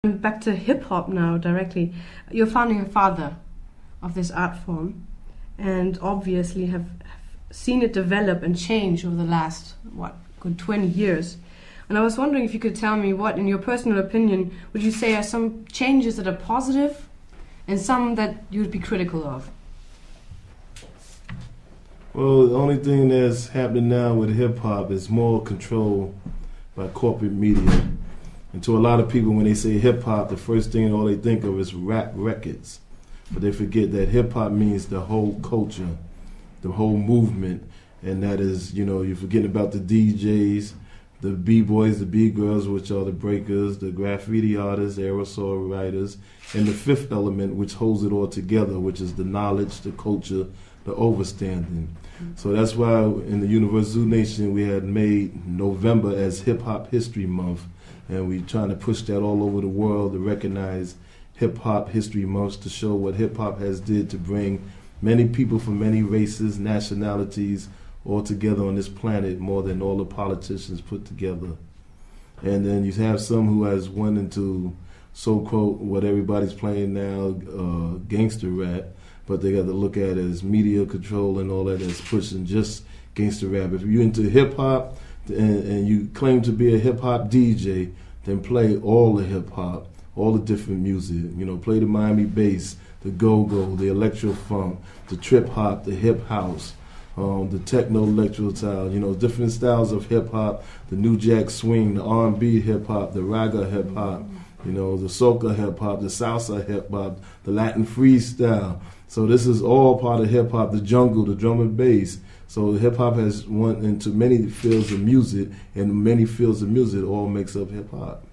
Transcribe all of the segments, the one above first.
Back to hip-hop now directly. You're founding father of this art form and obviously have seen it develop and change over the last, good 20 years. And I was wondering if you could tell me what, in your personal opinion, would you say are some changes that are positive and some that you would be critical of? Well, the only thing that's happening now with hip-hop is more control by corporate media. And to a lot of people, when they say hip-hop, the first thing all they think of is rap records. But they forget that hip-hop means the whole culture, the whole movement. And that is, you're forgetting about the DJs, the B-boys, the B-girls, which are the breakers, the graffiti artists, the aerosol writers, and the fifth element, which holds it all together, which is the knowledge, the culture, the overstanding. So that's why in the Universal Nation we had made November as Hip-Hop History Month. And we're trying to push that all over the world to recognize Hip-Hop History Month, to show what hip-hop has did to bring many people from many races, nationalities, all together on this planet, more than all the politicians put together. And then you have some who has went into so-called, what everybody's playing now, gangster rap, but they got to look at it as media control and all that that's pushing just gangster rap. If you're into hip-hop, and you claim to be a hip-hop DJ, then play all the hip-hop, all the different music. Play the Miami bass, the go-go, the electro-funk, the trip-hop, the hip-house, the techno-electro-style, different styles of hip-hop, the New Jack Swing, the R&B hip-hop, the Raga hip-hop, the soca hip-hop, the salsa hip-hop, the Latin freestyle. So this is all part of hip-hop, the jungle, the drum and bass. So hip-hop has went into many fields of music, and many fields of music all makes up hip-hop.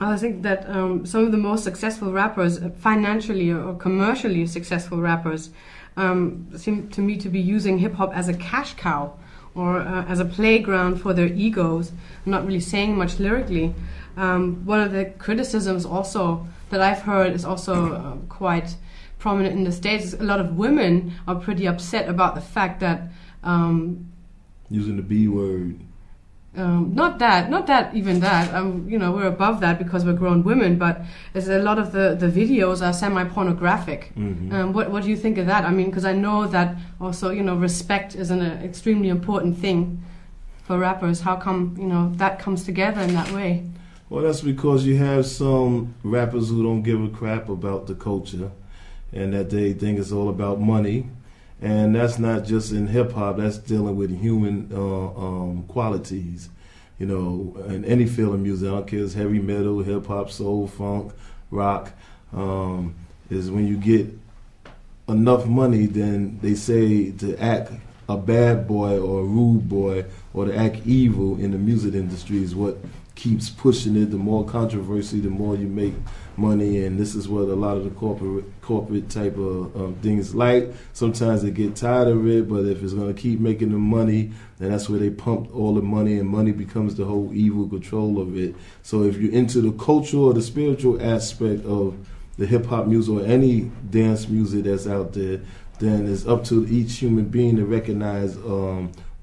I think that some of the most successful rappers, financially or commercially successful rappers, seem to me to be using hip-hop as a cash cow or as a playground for their egos, not really saying much lyrically. One of the criticisms also that I've heard is also quite prominent in the States. A lot of women are pretty upset about the fact that using the B word. Not even that. We're above that because we're grown women. But there's a lot of the videos are semi-pornographic. Mm-hmm. What do you think of that? Because I know that also respect is an extremely important thing for rappers. How come that comes together in that way? Well, that's because you have some rappers who don't give a crap about the culture, and that they think it's all about money. And that's not just in hip-hop, that's dealing with human qualities, in any field of music. I don't care if it's heavy metal, hip-hop, soul, funk, rock, is when you get enough money, then they say to act a bad boy or a rude boy or to act evil in the music industry is what keeps pushing it. The more controversy, the more you make money, and this is what a lot of the corporate type of things like. Sometimes they get tired of it, but if it's going to keep making them money, then that's where they pump all the money, and money becomes the whole evil control of it. So if you're into the cultural or the spiritual aspect of the hip-hop music or any dance music that's out there, then it's up to each human being to recognize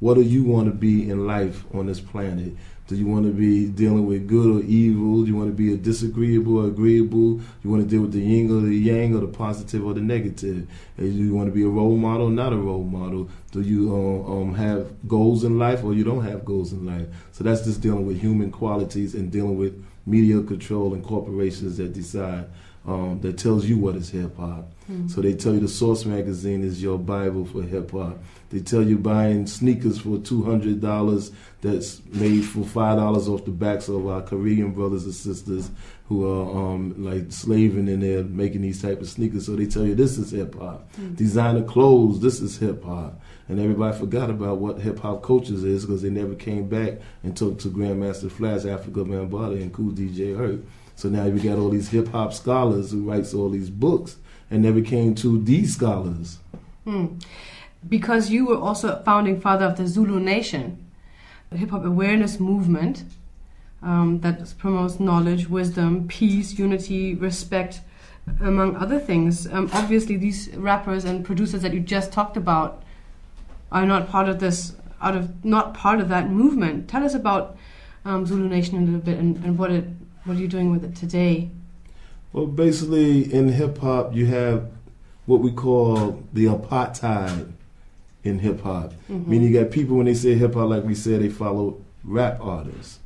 what do you want to be in life on this planet. Do you want to be dealing with good or evil? Do you want to be a disagreeable or agreeable? Do you want to deal with the yin or the yang, or the positive or the negative? Do you want to be a role model or not a role model? Do you have goals in life or you don't have goals in life? So that's just dealing with human qualities and dealing with media control and corporations that decide, that tells you what is hip-hop. So they tell you the Source magazine is your Bible for hip-hop. They tell you buying sneakers for $200 that's made for $5 off the backs of our Korean brothers and sisters who are like slaving in there making these type of sneakers. So they tell you this is hip-hop. Designer clothes, this is hip-hop. And everybody forgot about what hip-hop cultures is because they never came back and talked to Grandmaster Flash, Afrika Bambaataa, and Cool DJ Herc. So now we got all these hip-hop scholars who writes all these books and never came to these scholars. Because you were also founding father of the Zulu Nation, a hip-hop awareness movement that promotes knowledge, wisdom, peace, unity, respect, among other things. Obviously, these rappers and producers that you just talked about are not part of this, not part of that movement. Tell us about Zulu Nation a little bit, and what are you doing with it today? Well, basically in hip hop, you have what we call the apartheid in hip hop. Meaning you got people, when they say hip hop, like we said, they follow rap artists.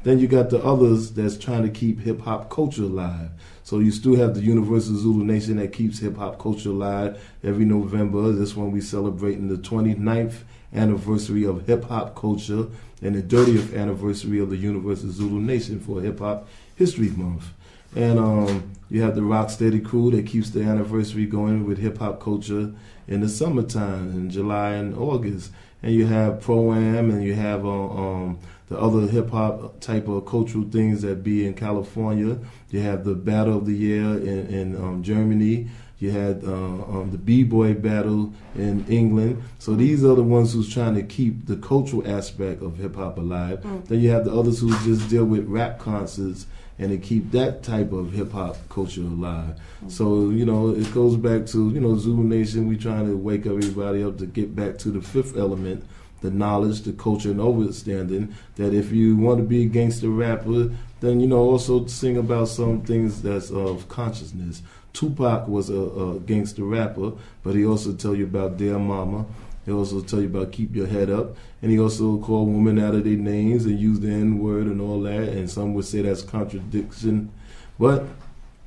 Then you got the others that's trying to keep hip hop culture alive. So you still have the Universal Zulu Nation that keeps hip hop culture alive every November. This one we celebrating the 29th anniversary of hip hop culture and the 30th anniversary of the Universal Zulu Nation for Hip Hop History Month. And you have the Rocksteady crew that keeps the anniversary going with hip hop culture in the summertime, in July and August. And you have Pro-Am, and you have the other hip hop type of cultural things that be in California. You have the Battle of the Year in Germany. You had the B-Boy Battle in England. So these are the ones who's trying to keep the cultural aspect of hip hop alive. Then you have the others who just deal with rap concerts and to keep that type of hip-hop culture alive. So, it goes back to, Zulu Nation, we trying to wake everybody up to get back to the fifth element, the knowledge, the culture, and understanding that if you want to be a gangster rapper, then, also sing about some things that's of consciousness. Tupac was a gangster rapper, but he also tell you about Dear Mama. He also tell you about keep your head up. And he also call women out of their names and use the N-word and all that. And some would say that's contradiction. But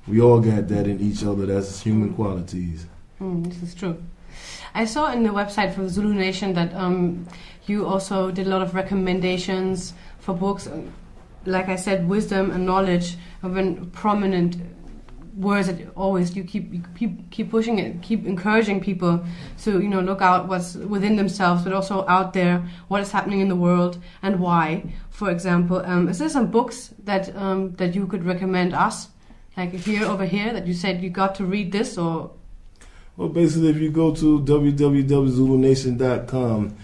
we all got that in each other. That's human qualities. This is true. I saw in the website for the Zulu Nation that you also did a lot of recommendations for books. Like I said, wisdom and knowledge have been prominent words that always you keep pushing it, keep encouraging people to look out what's within themselves, but also out there, what is happening in the world and why. For example, is there some books that that you could recommend us, like over here that you said you got to read this? Or well, basically, if you go to www.zulunation.com,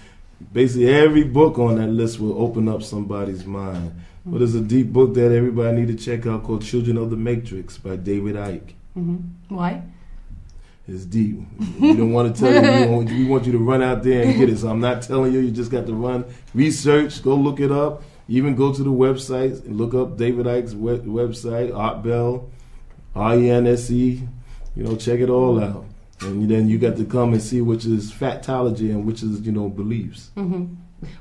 basically every book on that list will open up somebody's mind. But there's a deep book that everybody need to check out called Children of the Matrix by David Icke. Why? It's deep. We don't want to tell you. We want you to run out there and get it. So I'm not telling you. You just got to run, research, go look it up. Even go to the website and look up David Icke's website, Art Bell, RENSE. Check it all out. And then you got to come and see which is factology and which is, beliefs.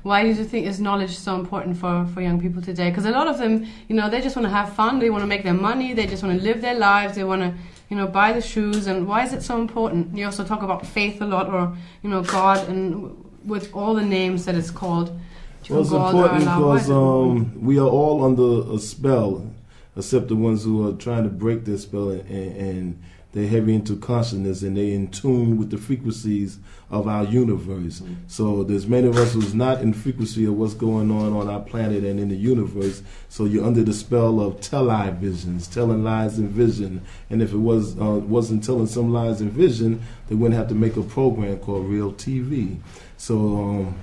Why do you think is knowledge so important for young people today? Because a lot of them, they just want to have fun. They want to make their money. They just want to live their lives. They want to, buy the shoes. And why is it so important? You also talk about faith a lot, or, God, and with all the names that it's called. Well, it's important because we are all under a spell, except the ones who are trying to break this spell and they're heavy into consciousness and they're in tune with the frequencies of our universe. So there's many of us who's not in frequency of what's going on our planet and in the universe. So you're under the spell of televisions, telling lies and vision. And if it wasn't telling some lies and vision, they wouldn't have to make a program called Real TV. So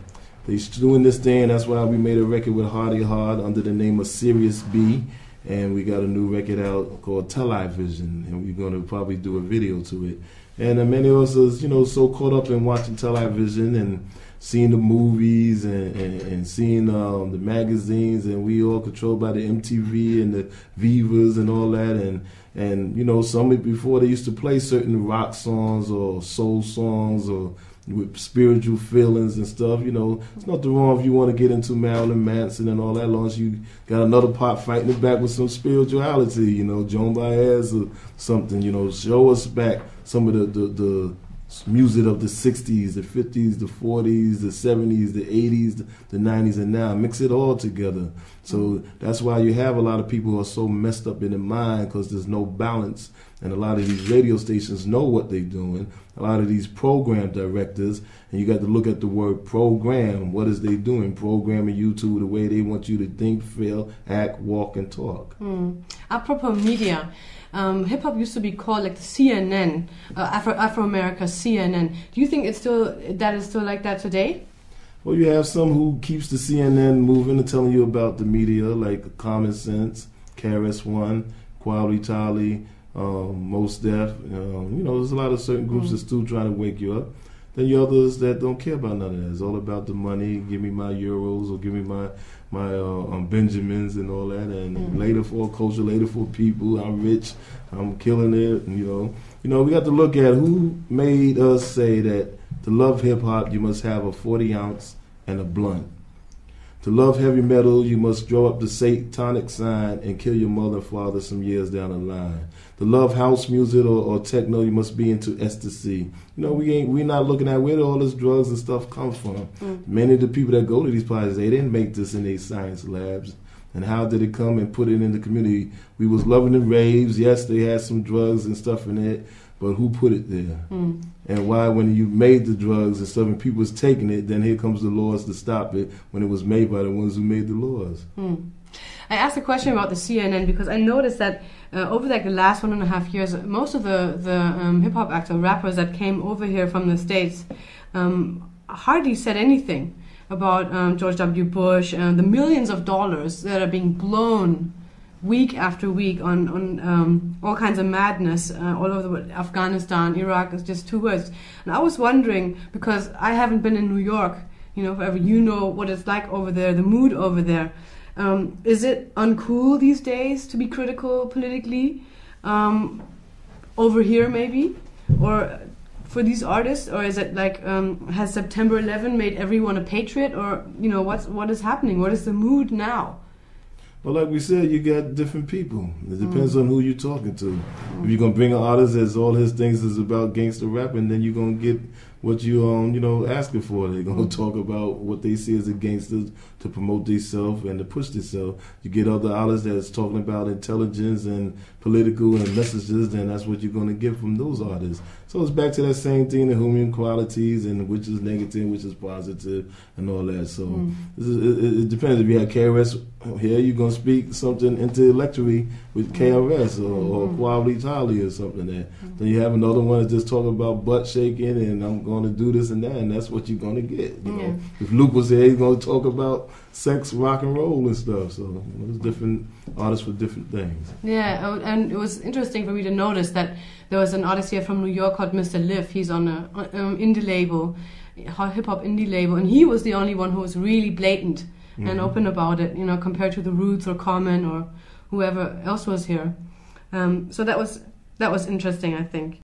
they're doing this thing. That's why we made a record with Hardy Hard under the name of Sirius B. And we got a new record out called Television, and we're going to probably do a video to it. And many of us are, so caught up in watching television and seeing the movies and seeing the magazines, and we all controlled by the MTV and the Vivas and all that. And some before they used to play certain rock songs or soul songs or with spiritual feelings and stuff, it's nothing wrong if you want to get into Marilyn Manson and all that, as long as you got another part fighting it back with some spirituality, Joan Baez or something, show us back some of the music of the 60s, the 50s, the 40s, the 70s, the 80s, the 90s, and now. Mix it all together. So that's why you have a lot of people who are so messed up in their mind, because there's no balance. And a lot of these radio stations know what they're doing. A lot of these program directors, and you got to look at the word program. What is they doing? Programming you to the way they want you to think, feel, act, walk, and talk. Apropos media, hip-hop used to be called like the CNN, Afro-America CNN. Do you think it's still like that today? Well, you have some who keeps the CNN moving and telling you about the media, like Common Sense, KRS-One, Quality Tally, Most Def. There's a lot of certain groups that still trying to wake you up. Then you others that don't care about none of that. It's all about the money. Give me my euros or give me Benjamins and all that, and later for culture, later for people. I'm rich, I'm killing it, and you know, we got to look at who made us say that to love hip hop you must have a 40 ounce and a blunt. To love heavy metal, you must draw up the satanic sign and kill your mother and father some years down the line. To love house music or techno, you must be into ecstasy. You know, we're not looking at where all this drugs and stuff come from. Many of the people that go to these parties, they didn't make this in their science labs. And how did it come and put it in the community? We was loving the raves. Yes, they had some drugs and stuff in it, but who put it there? And why, when you made the drugs and stuff and people was taking it, then here comes the laws to stop it when it was made by the ones who made the laws. I asked a question about the CNN because I noticed that over like the last 1.5 years, most of the hip-hop acts or rappers that came over here from the States hardly said anything about George W. Bush and the millions of dollars that are being blown week after week on all kinds of madness all over the world. Afghanistan, Iraq is just two words. And I was wondering, because I haven't been in New York, forever, what it's like over there, the mood over there. Is it uncool these days to be critical politically over here maybe? Or for these artists? Or is it like, has September 11 made everyone a patriot? Or, what is happening? What is the mood now? Well, like we said, you got different people. It depends on who you're talking to. If you're going to bring an artist that's all his things is about gangster rapping, then you're going to get what you asking for. They're going to talk about what they see as a gangster to promote themselves and to push themselves. You get other artists that's talking about intelligence and political and messages, then that's what you're going to get from those artists. So it's back to that same thing, the human qualities and which is negative, which is positive, and all that. So it depends. If you have KRS here, you're going to speak something intellectually with KRS or Quality Tali or something there. Then you have another one that's just talking about butt shaking and I'm going to do this and that, and that's what you're going to get. You know? If Luke was here, he's going to talk about sex, rock and roll and stuff. So there's different artists for different things. Yeah, and it was interesting for me to notice that there was an artist here from New York called Mr. Liv. He's on a indie label, hip-hop indie label, and he was the only one who was really blatant and open about it, compared to the Roots or Common or whoever else was here. So that was interesting, I think.